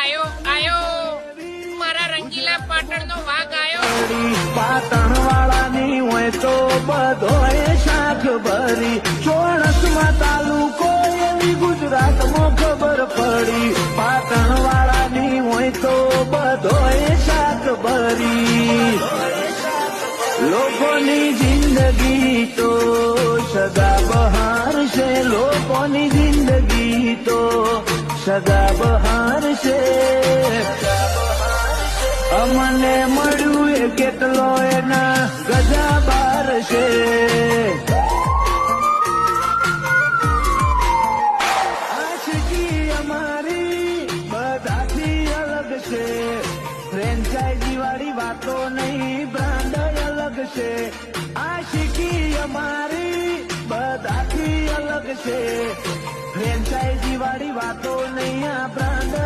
આયો આયો મારા રંગીલા પાટણનો વાઘ આયો પાટણ વાળાની હોય તો બધોય શાખ ભરી ચોણસમાં તાલુકો એવી ગુજરાતમાં ખબર પડી પાટણ વાળાની હોય તો બધોય શાખ ભરી લોકોની જિંદગી તો સદા બહાર છે લોકોની જિંદગી તો સદા બહાર છે અમને મળ્યું એ કેટલો એના ગજા બાર છે આશિકી અમારી બધાથી અલગ છે ફ્રેન્ચાઇઝી વાળી વાતો નહીં બ્રાન્ડ અલગ છે આશિકી અમારી બધાથી અલગ છે ફ્રેન્ચાઇઝી વાળી વાતો નહીં આ બ્રાન્ડ